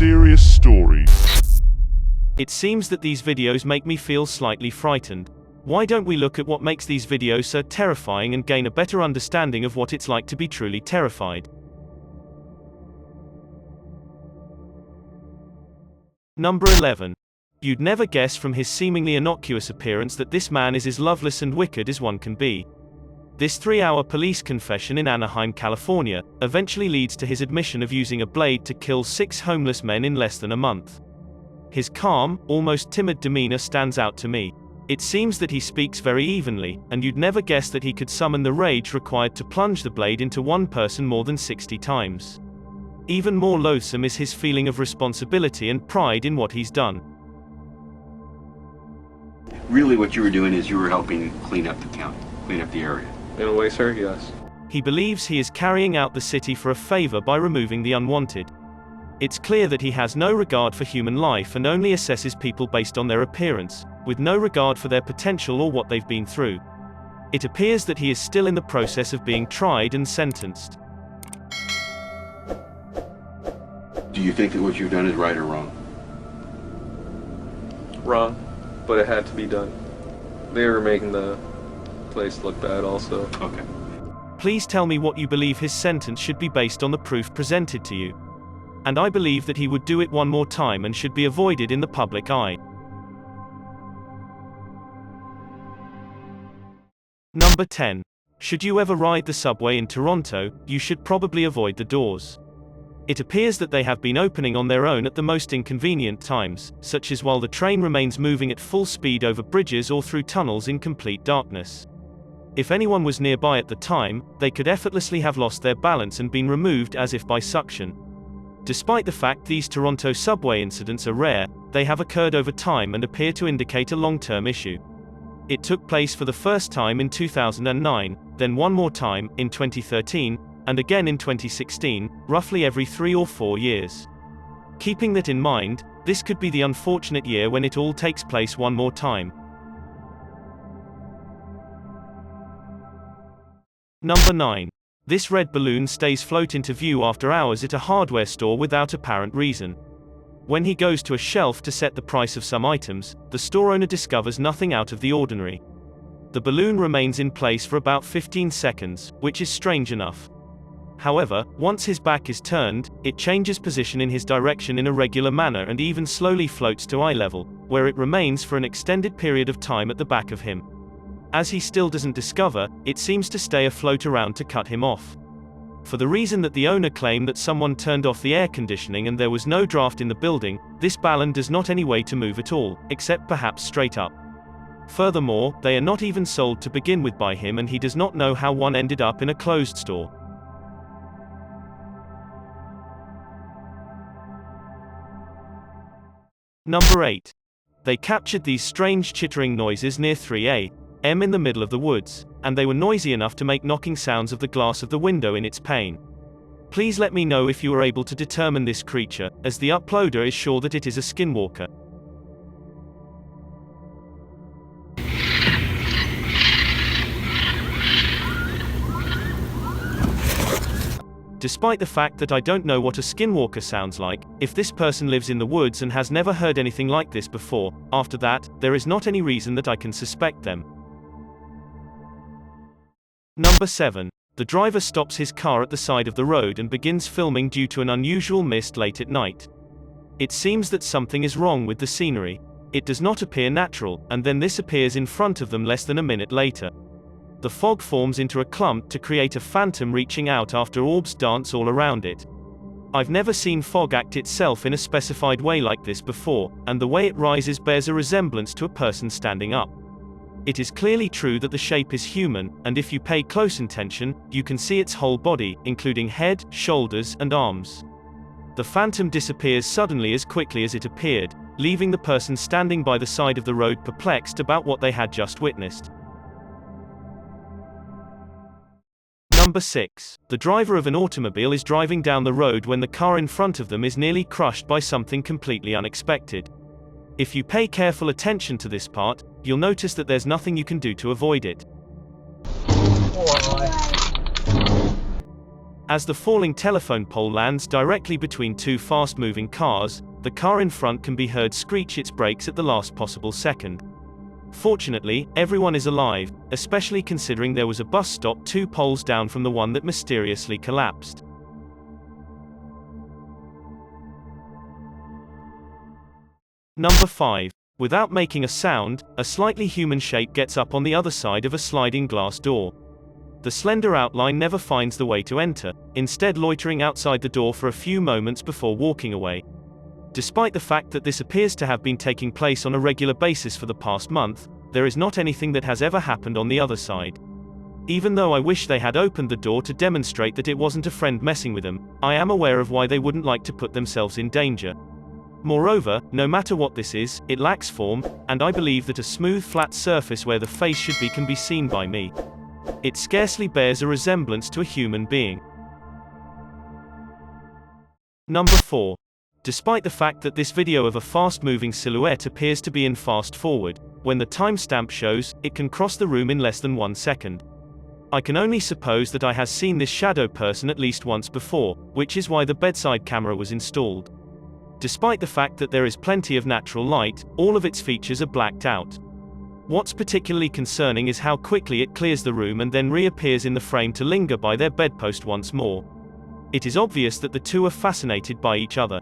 mysterious story. It seems that these videos make me feel slightly frightened. Why don't we look at what makes these videos so terrifying and gain a better understanding of what it's like to be truly terrified? Number 11. You'd never guess from his seemingly innocuous appearance that this man is as loveless and wicked as one can be. This 3-hour police confession in Anaheim, California, eventually leads to his admission of using a blade to kill 6 homeless men in less than a month. His calm, almost timid demeanor stands out to me. It seems that he speaks very evenly, and you'd never guess that he could summon the rage required to plunge the blade into one person more than 60 times. Even more loathsome is his feeling of responsibility and pride in what he's done. Really what you were doing is you were helping clean up the county, clean up the area. In a way, sir, yes. He believes he is carrying out the city for a favor by removing the unwanted. It's clear that he has no regard for human life and only assesses people based on their appearance, with no regard for their potential or what they've been through. It appears that he is still in the process of being tried and sentenced. Do you think that what you've done is right or wrong? Wrong, but it had to be done. They were making the place look bad also. Okay. Please tell me what you believe his sentence should be based on the proof presented to you. And I believe that he would do it one more time and should be avoided in the public eye. Number 10. Should you ever ride the subway in Toronto, you should probably avoid the doors. It appears that they have been opening on their own at the most inconvenient times, such as while the train remains moving at full speed over bridges or through tunnels in complete darkness. If anyone was nearby at the time, they could effortlessly have lost their balance and been removed as if by suction. Despite the fact these Toronto subway incidents are rare, they have occurred over time and appear to indicate a long-term issue. It took place for the first time in 2009, then one more time, in 2013, and again in 2016, roughly every 3 or 4 years. Keeping that in mind, this could be the unfortunate year when it all takes place one more time. Number 9. This red balloon stays float into view after hours at a hardware store without apparent reason. When he goes to a shelf to set the price of some items, the store owner discovers nothing out of the ordinary. The balloon remains in place for about 15 seconds, which is strange enough. However, once his back is turned, it changes position in his direction in a regular manner and even slowly floats to eye level, where it remains for an extended period of time at the back of him. As he still doesn't discover, it seems to stay afloat around to cut him off. For the reason that the owner claimed that someone turned off the air conditioning and there was no draft in the building, this balloon does not any way to move at all, except perhaps straight up. Furthermore, they are not even sold to begin with by him and he does not know how one ended up in a closed store. Number 8. They captured these strange chittering noises near 3 a.m. in the middle of the woods, and they were noisy enough to make knocking sounds of the glass of the window in its pane. Please let me know if you are able to determine this creature, as the uploader is sure that it is a skinwalker. Despite the fact that I don't know what a skinwalker sounds like, if this person lives in the woods and has never heard anything like this before, after that, there is not any reason that I can suspect them. Number 7. The driver stops his car at the side of the road and begins filming due to an unusual mist late at night. It seems that something is wrong with the scenery. It does not appear natural, and then this appears in front of them less than a minute later. The fog forms into a clump to create a phantom reaching out after orbs dance all around it. I've never seen fog act itself in a specified way like this before, and the way it rises bears a resemblance to a person standing up. It is clearly true that the shape is human, and if you pay close attention, you can see its whole body, including head, shoulders, and arms. The phantom disappears suddenly as quickly as it appeared, leaving the person standing by the side of the road perplexed about what they had just witnessed. Number 6. The driver of an automobile is driving down the road when the car in front of them is nearly crushed by something completely unexpected. If you pay careful attention to this part, you'll notice that there's nothing you can do to avoid it. As the falling telephone pole lands directly between two fast-moving cars, the car in front can be heard screech its brakes at the last possible second. Fortunately, everyone is alive, especially considering there was a bus stop 2 poles down from the one that mysteriously collapsed. Number 5. Without making a sound, a slightly human shape gets up on the other side of a sliding glass door. The slender outline never finds the way to enter, instead loitering outside the door for a few moments before walking away. Despite the fact that this appears to have been taking place on a regular basis for the past month, there is not anything that has ever happened on the other side. Even though I wish they had opened the door to demonstrate that it wasn't a friend messing with them, I am aware of why they wouldn't like to put themselves in danger. Moreover, no matter what this is, it lacks form, and I believe that a smooth flat surface where the face should be can be seen by me. It scarcely bears a resemblance to a human being. Number 4. Despite the fact that this video of a fast-moving silhouette appears to be in fast forward, when the timestamp shows, it can cross the room in less than 1 second. I can only suppose that I has seen this shadow person at least once before, which is why the bedside camera was installed. Despite the fact that there is plenty of natural light, all of its features are blacked out. What's particularly concerning is how quickly it clears the room and then reappears in the frame to linger by their bedpost once more. It is obvious that the two are fascinated by each other.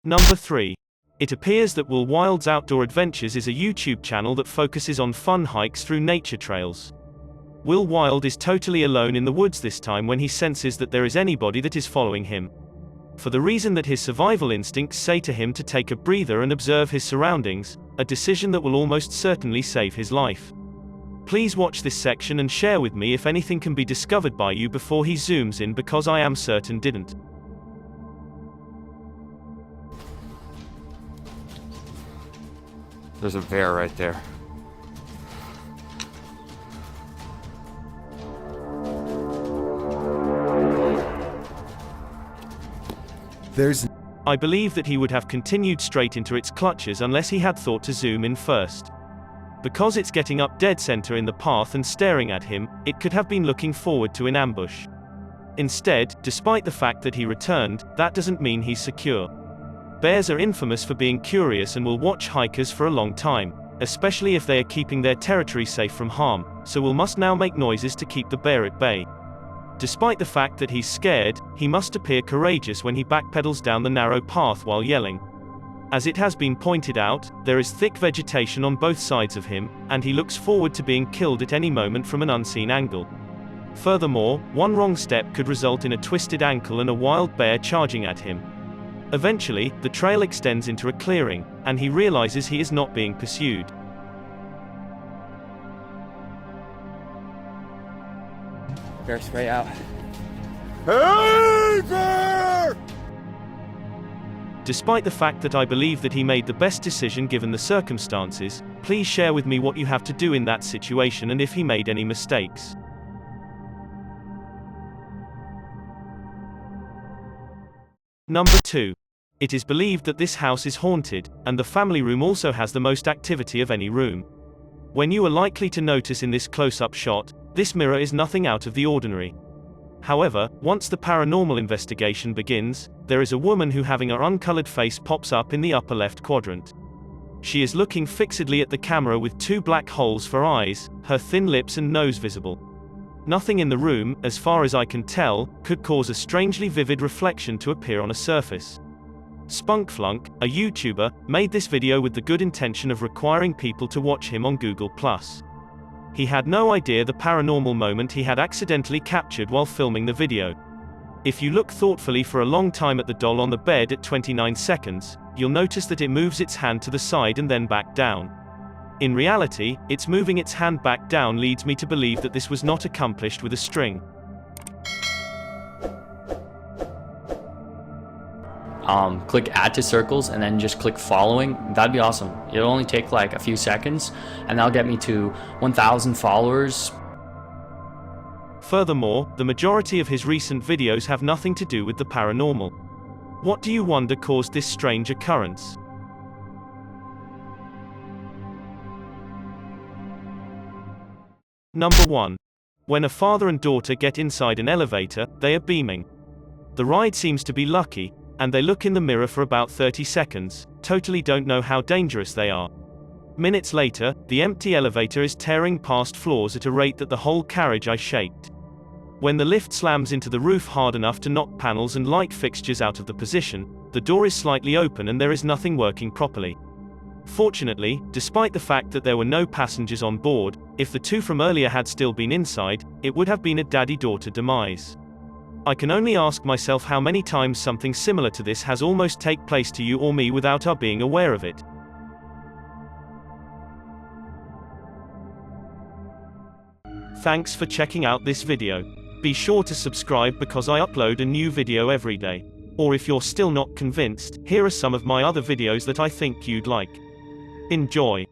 Number 3. It appears that Will Wild's Outdoor Adventures is a YouTube channel that focuses on fun hikes through nature trails. Will Wild is totally alone in the woods this time when he senses that there is anybody that is following him. For the reason that his survival instincts say to him to take a breather and observe his surroundings, a decision that will almost certainly save his life. Please watch this section and share with me if anything can be discovered by you before he zooms in, because I am certain didn't. There's a bear right there. I believe that he would have continued straight into its clutches unless he had thought to zoom in first. Because it's getting up dead center in the path and staring at him, it could have been looking forward to an ambush. Instead, despite the fact that he returned, that doesn't mean he's secure. Bears are infamous for being curious and will watch hikers for a long time, especially if they are keeping their territory safe from harm, so Will must now make noises to keep the bear at bay. Despite the fact that he's scared, he must appear courageous when he backpedals down the narrow path while yelling. As it has been pointed out, there is thick vegetation on both sides of him, and he looks forward to being killed at any moment from an unseen angle. Furthermore, one wrong step could result in a twisted ankle and a wild bear charging at him. Eventually, the trail extends into a clearing, and he realizes he is not being pursued. Bear spray out. Hey there! Despite the fact that I believe that he made the best decision given the circumstances, please share with me what you have to do in that situation and if he made any mistakes. Number 2. It is believed that this house is haunted, and the family room also has the most activity of any room. When you are likely to notice in this close-up shot, this mirror is nothing out of the ordinary. However, once the paranormal investigation begins, there is a woman who having her uncolored face pops up in the upper left quadrant. She is looking fixedly at the camera with 2 black holes for eyes, her thin lips and nose visible. Nothing in the room, as far as I can tell, could cause a strangely vivid reflection to appear on a surface. Spunkflunk, a YouTuber, made this video with the good intention of requiring people to watch him on Google+. He had no idea the paranormal moment he had accidentally captured while filming the video. If you look thoughtfully for a long time at the doll on the bed at 29 seconds, you'll notice that it moves its hand to the side and then back down. In reality, its moving its hand back down leads me to believe that this was not accomplished with a string. Click add to circles and then just click following. That'd be awesome. It'll only take like a few seconds and that'll get me to 1,000 followers. Furthermore, the majority of his recent videos have nothing to do with the paranormal. What do you wonder caused this strange occurrence? Number 1. When a father and daughter get inside an elevator, they are beaming. The ride seems to be lucky, and they look in the mirror for about 30 seconds, totally don't know how dangerous they are. Minutes later, the empty elevator is tearing past floors at a rate that the whole carriage I shaked. When the lift slams into the roof hard enough to knock panels and light fixtures out of the position, the door is slightly open and there is nothing working properly. Fortunately, despite the fact that there were no passengers on board, if the two from earlier had still been inside, it would have been a daddy-daughter demise. I can only ask myself how many times something similar to this has almost take place to you or me without our being aware of it. Thanks for checking out this video. Be sure to subscribe because I upload a new video every day. Or if you're still not convinced, here are some of my other videos that I think you'd like. Enjoy.